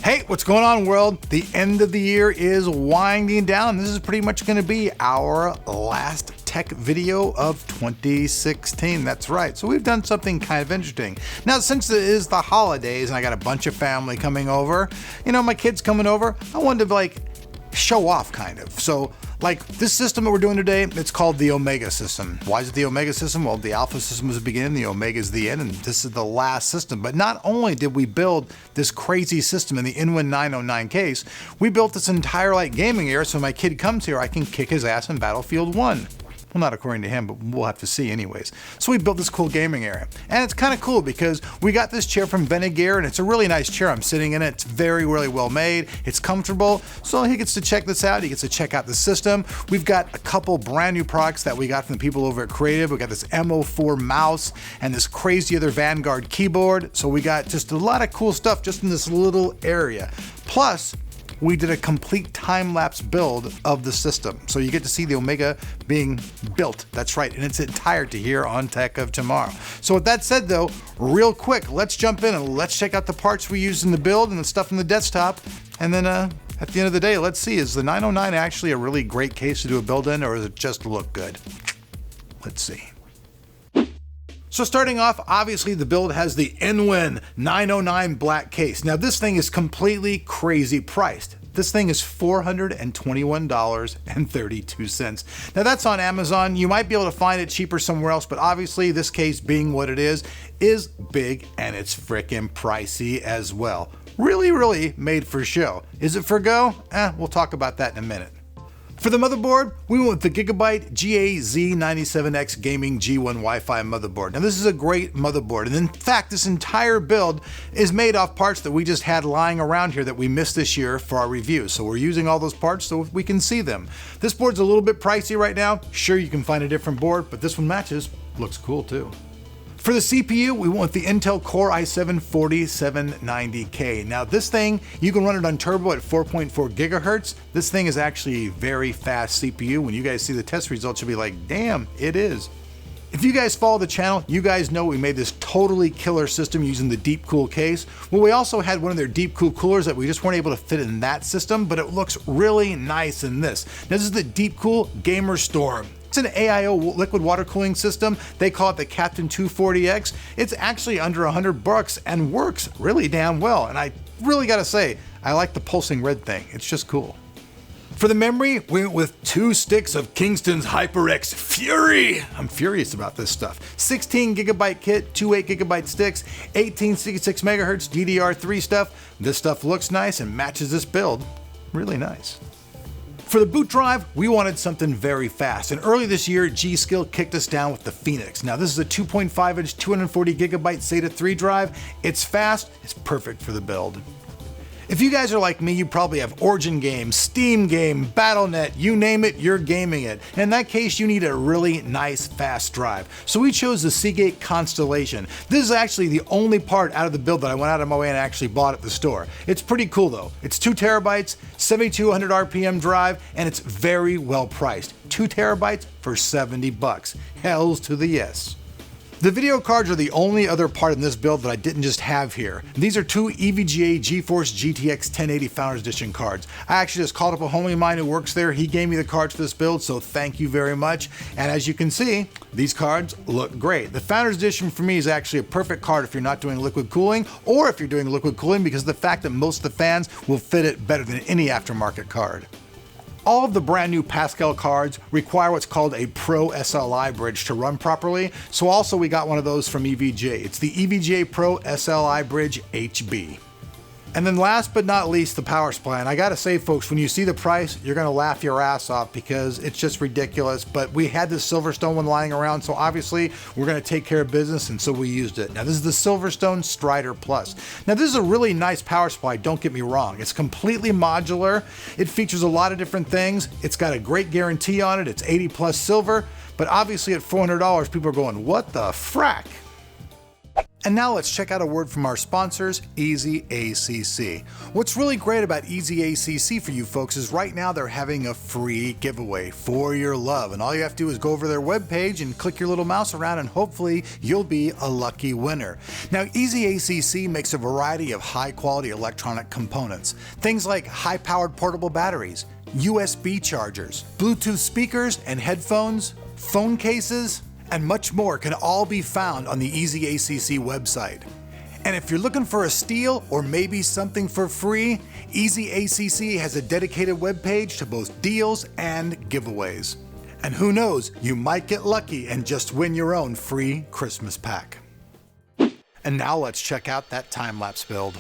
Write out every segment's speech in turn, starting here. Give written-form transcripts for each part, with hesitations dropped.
Hey, what's going on, world? The end of the year is winding down. This is pretty much going to be our last tech video of 2016. That's right. So we've done something kind of interesting. Now, since it is the holidays and I got a bunch of family coming over, my kids coming over, I wanted to show off kind of. So this system that we're doing today, it's called the Omega system. Why is it the Omega system? Well, the Alpha system was the beginning, the Omega is the end, and this is the last system. But not only did we build this crazy system in the Inwin 909 case, we built this entire gaming area so when my kid comes here, I can kick his ass in Battlefield 1. Well, not according to him, but we'll have to see anyways. So we built this cool gaming area. And it's kind of cool because we got this chair from Gear, and it's a really nice chair. I'm sitting in it. It's very, really well made. It's comfortable. So he gets to check this out. He gets to check out the system. We've got a couple brand new products that we got from the people over at Creative. We got this MO4 mouse and this crazy other Vanguard keyboard. So we got just a lot of cool stuff just in this little area. Plus, we did a complete time-lapse build of the system. So you get to see the Omega being built. That's right, in its entirety here on Tech of Tomorrow. So with that said though, real quick, let's jump in and let's check out the parts we used in the build and the stuff in the desktop. And then at the end of the day, let's see, is the 909 actually a really great case to do a build in, or does it just look good? Let's see. So starting off, obviously the build has the Inwin 909 black case. Now this thing is completely crazy priced. This thing is $421.32. Now that's on Amazon. You might be able to find it cheaper somewhere else, but obviously this case being what it is big and it's frickin' pricey as well. Really made for show. Is it for go? We'll talk about that in a minute. For the motherboard, we went with the Gigabyte GA-Z97X Gaming G1 Wi-Fi motherboard. Now this is a great motherboard, and in fact this entire build is made off parts that we just had lying around here that we missed this year for our review. So we're using all those parts so we can see them. This board's a little bit pricey right now. Sure, you can find a different board, but this one matches. Looks cool too. For the CPU, we went with the Intel Core i7-4790K. Now this thing, you can run it on turbo at 4.4 gigahertz. This thing is actually a very fast CPU. When you guys see the test results, you'll be like, damn, it is. If you guys follow the channel, you guys know we made this totally killer system using the DeepCool case. Well, we also had one of their DeepCool coolers that we just weren't able to fit in that system, but it looks really nice in this. Now this is the DeepCool Gamer Storm. It's an AIO liquid water cooling system. They call it the Captain 240X. It's actually under $100 and works really damn well. And I really gotta say, I like the pulsing red thing. It's just cool. For the memory, we went with 2 sticks of Kingston's HyperX Fury. I'm furious about this stuff. 16 gigabyte kit, 2 8 gigabyte sticks, 1866 megahertz DDR3 stuff. This stuff looks nice and matches this build. Really nice. For the boot drive, we wanted something very fast, and early this year, G.SKILL kicked us down with the Phoenix. Now this is a 2.5-inch, 240 gigabyte SATA 3 drive. It's fast, it's perfect for the build. If you guys are like me, you probably have Origin Game, Steam Game, Battle.net, you name it, you're gaming it. And in that case, you need a really nice, fast drive. So we chose the Seagate Constellation. This is actually the only part out of the build that I went out of my way and actually bought at the store. It's pretty cool though. It's 2 terabytes, 7200 RPM drive, and it's very well priced. 2 terabytes for $70. Hells to the yes. The video cards are the only other part in this build that I didn't just have here. These are 2 EVGA GeForce GTX 1080 Founders Edition cards. I actually just called up a homie of mine who works there. He gave me the cards for this build, so thank you very much. And as you can see, these cards look great. The Founders Edition for me is actually a perfect card if you're not doing liquid cooling, or if you're doing liquid cooling because of the fact that most of the fans will fit it better than any aftermarket card. All of the brand new Pascal cards require what's called a Pro SLI bridge to run properly, so also we got one of those from EVGA. It's the EVGA Pro SLI Bridge HB. And then last but not least, the power supply. And I gotta say, folks, when you see the price, you're gonna laugh your ass off because it's just ridiculous. But we had this SilverStone one lying around, so obviously we're gonna take care of business, and so we used it. Now this is the SilverStone Strider Plus. Now this is a really nice power supply, don't get me wrong. It's completely modular. It features a lot of different things. It's got a great guarantee on it. It's 80 plus silver, but obviously at $400, people are going, what the frack? And now let's check out a word from our sponsors, EasyAcc. What's really great about EasyAcc for you folks is right now they're having a free giveaway for your love. And all you have to do is go over to their webpage and click your little mouse around and hopefully you'll be a lucky winner. Now, EasyAcc makes a variety of high quality electronic components. Things like high powered portable batteries, USB chargers, Bluetooth speakers and headphones, phone cases, and much more can all be found on the EasyAcc website. And if you're looking for a steal or maybe something for free, EasyAcc has a dedicated webpage to both deals and giveaways. And who knows, you might get lucky and just win your own free Christmas pack. And now let's check out that time-lapse build.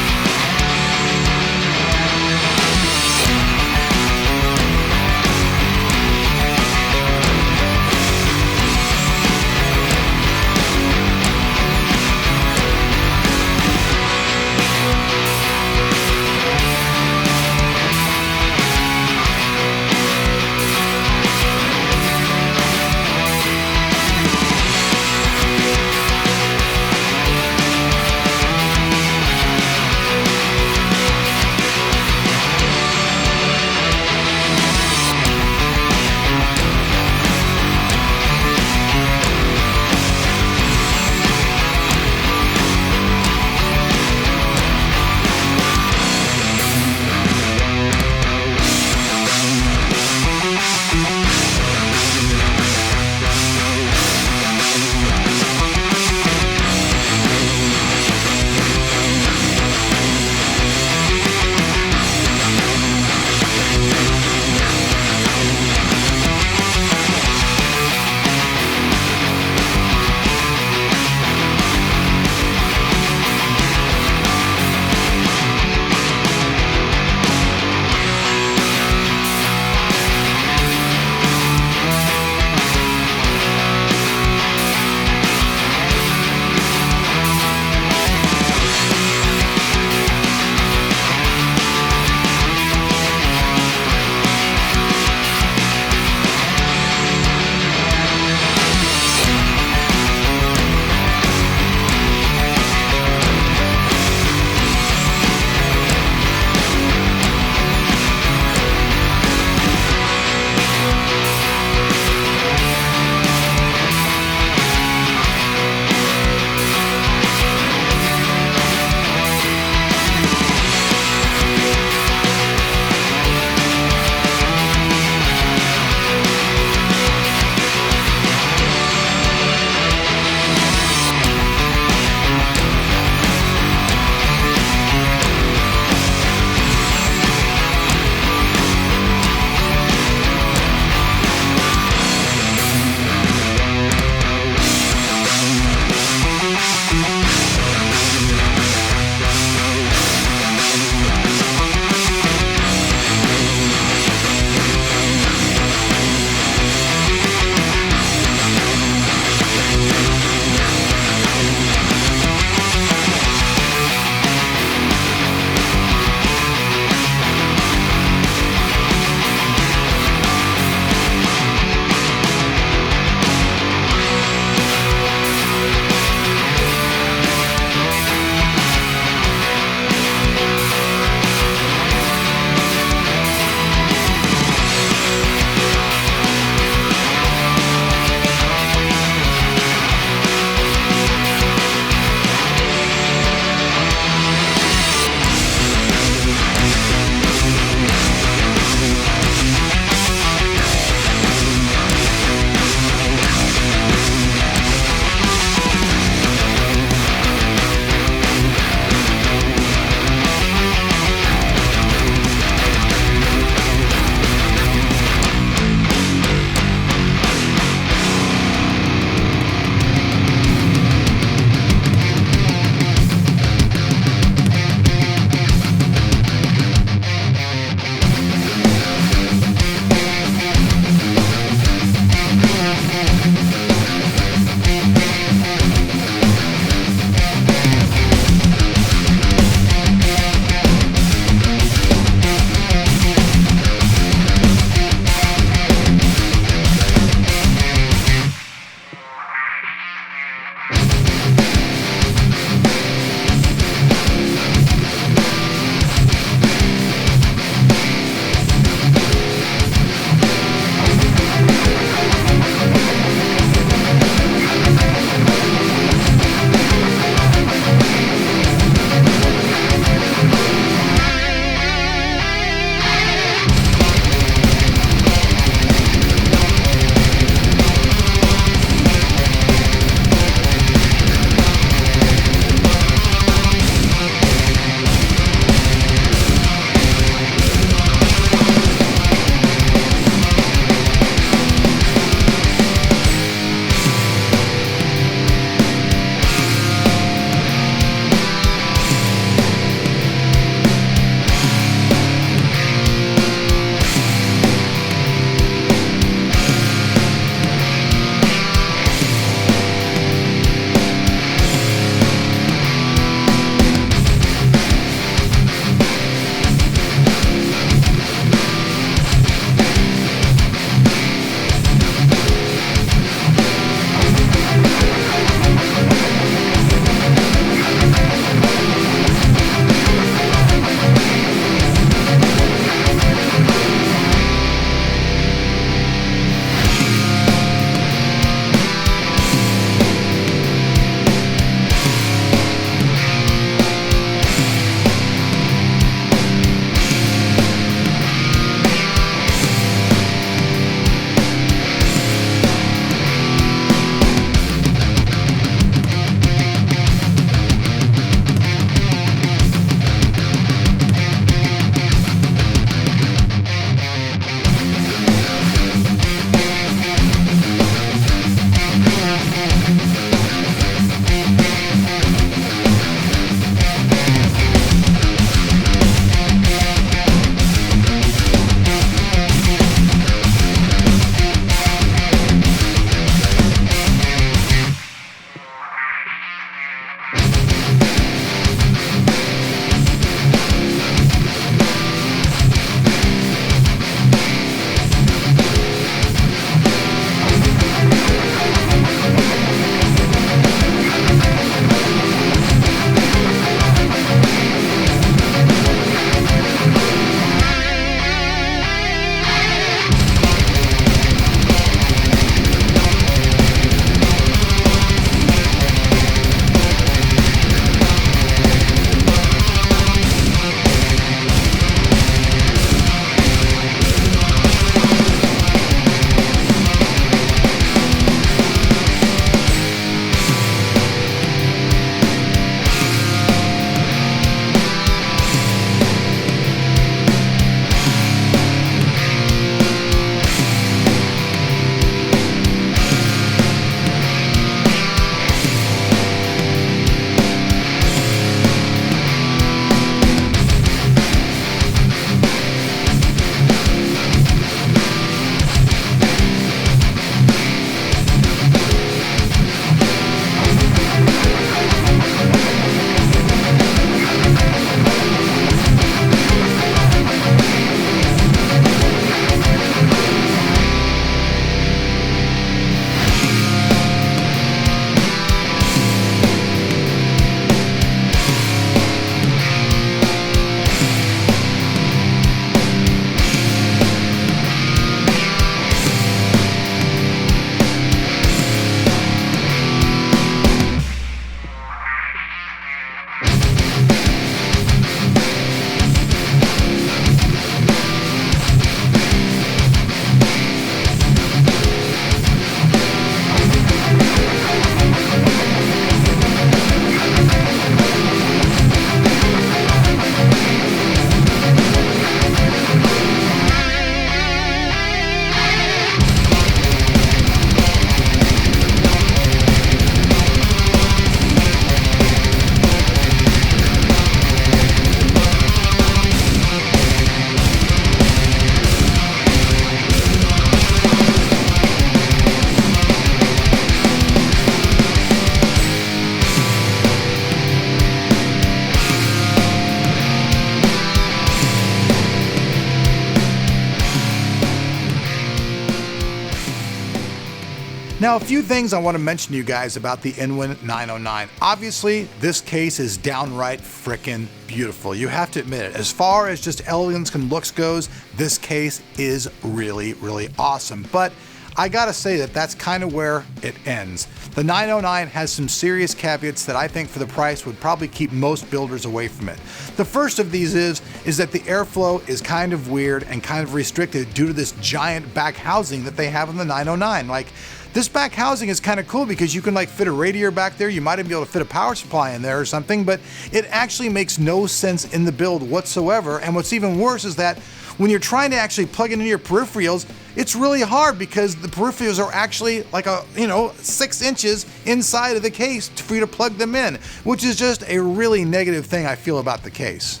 Now, a few things I want to mention to you guys about the Inwin 909. Obviously, this case is downright frickin' beautiful. You have to admit it. As far as just elegance and looks goes, this case is really, really awesome. But I gotta say that that's kind of where it ends. The 909 has some serious caveats that I think for the price would probably keep most builders away from it. The first of these is that the airflow is kind of weird and kind of restricted due to this giant back housing that they have in the 909. Like, this back housing is kind of cool because you can like fit a radiator back there. You might even be able to fit a power supply in there or something, but it actually makes no sense in the build whatsoever. And what's even worse is that when you're trying to actually plug it into your peripherals, it's really hard because the peripherals are actually like 6 inches inside of the case for you to plug them in, which is just a really negative thing I feel about the case.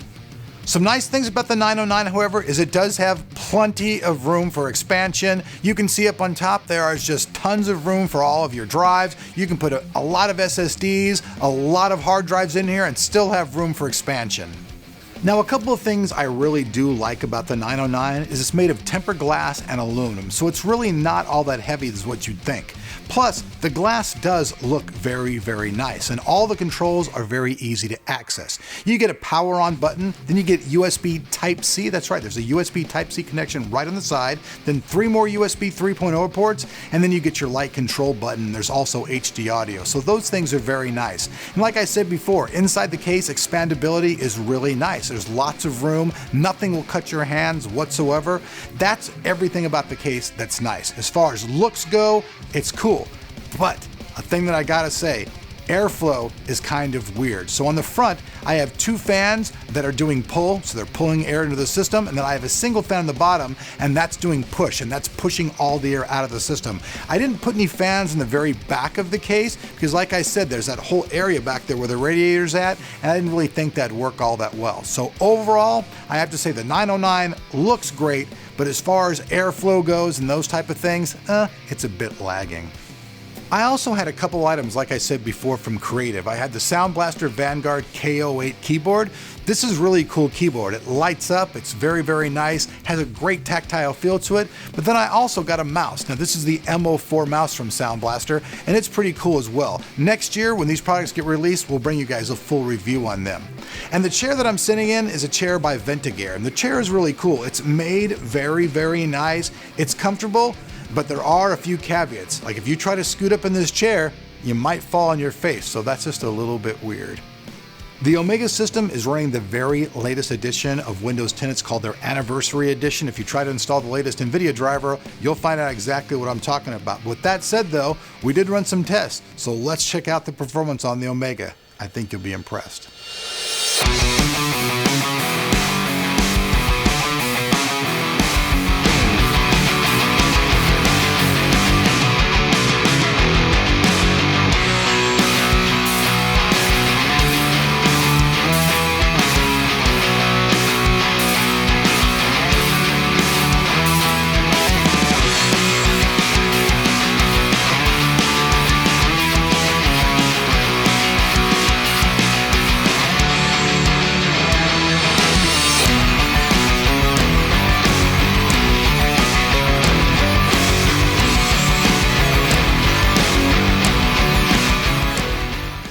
Some nice things about the 909, however, is it does have plenty of room for expansion. You can see up on top there is just tons of room for all of your drives. You can put a lot of SSDs, a lot of hard drives in here and still have room for expansion. Now, a couple of things I really do like about the 909 is it's made of tempered glass and aluminum, so it's really not all that heavy as what you'd think. Plus, the glass does look very, very nice, and all the controls are very easy to access. You get a power on button, then you get USB Type-C, that's right, there's a USB Type-C connection right on the side, then 3 more USB 3.0 ports, and then you get your light control button. There's also HD audio, so those things are very nice. And like I said before, inside the case, expandability is really nice. There's lots of room, nothing will cut your hands whatsoever. That's everything about the case that's nice. As far as looks go, it's cool. But a thing that I gotta say, airflow is kind of weird. So on the front, I have 2 fans that are doing pull, so they're pulling air into the system, and then I have a single fan on the bottom, and that's doing push, and that's pushing all the air out of the system. I didn't put any fans in the very back of the case, because like I said, there's that whole area back there where the radiator's at, and I didn't really think that'd work all that well. So overall, I have to say the 909 looks great, but as far as airflow goes and those type of things, it's a bit lagging. I also had a couple items, like I said before, from Creative. I had the Sound Blaster Vanguard KO8 keyboard. This is really cool keyboard. It lights up, it's very, very nice, has a great tactile feel to it, but then I also got a mouse. Now this is the MO4 mouse from Sound Blaster, and it's pretty cool as well. Next year, when these products get released, we'll bring you guys a full review on them. And the chair that I'm sitting in is a chair by Ventagear, and the chair is really cool. It's made very, very nice. It's comfortable, but there are a few caveats. Like if you try to scoot up in this chair, you might fall on your face, so that's just a little bit weird. The Omega system is running the very latest edition of Windows 10. It's called their Anniversary Edition. If you try to install the latest NVIDIA driver, you'll find out exactly what I'm talking about. With that said though, we did run some tests, so let's check out the performance on the Omega. I think you'll be impressed.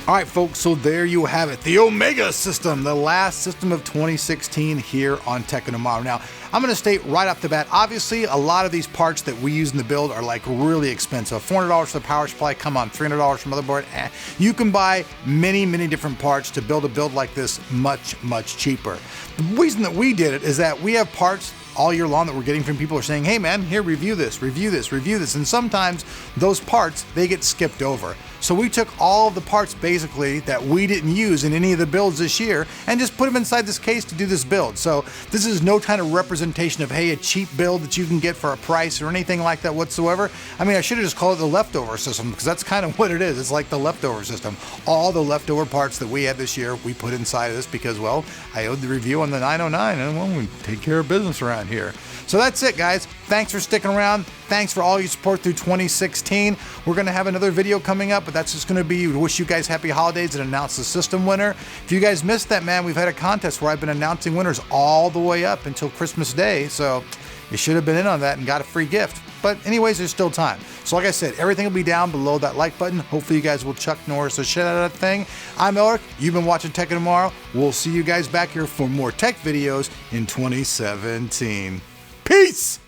Alright folks, so there you have it, the Omega system, the last system of 2016 here on Tech and Tomorrow. Now, I'm going to state right off the bat, obviously a lot of these parts that we use in the build are like really expensive. $400 for the power supply, come on, $300 for motherboard. You can buy many, many different parts to build a build like this much, much cheaper. The reason that we did it is that we have parts all year long that we're getting from people who are saying, hey man, here, review this, review this, review this. And sometimes those parts, they get skipped over. So we took all of the parts basically that we didn't use in any of the builds this year and just put them inside this case to do this build. So this is no kind of representation of, hey, a cheap build that you can get for a price or anything like that whatsoever. I mean, I should have just called it the leftover system because that's kind of what it is. It's like the leftover system. All the leftover parts that we had this year, we put inside of this because, well, I owed the review on the 909 and well, we take care of business around here. So that's it, guys. Thanks for sticking around. Thanks for all your support through 2016. We're going to have another video coming up, but that's just going to be to wish you guys happy holidays and announce the system winner. If you guys missed that, man, we've had a contest where I've been announcing winners all the way up until Christmas Day. So You should have been in on that and got a free gift. But anyways, there's still time. So like I said, everything will be down below that like button. Hopefully you guys will Chuck Norris the shit out of that thing. I'm Elric. You've been watching Tech of Tomorrow. We'll see you guys back here for more tech videos in 2017. Peace!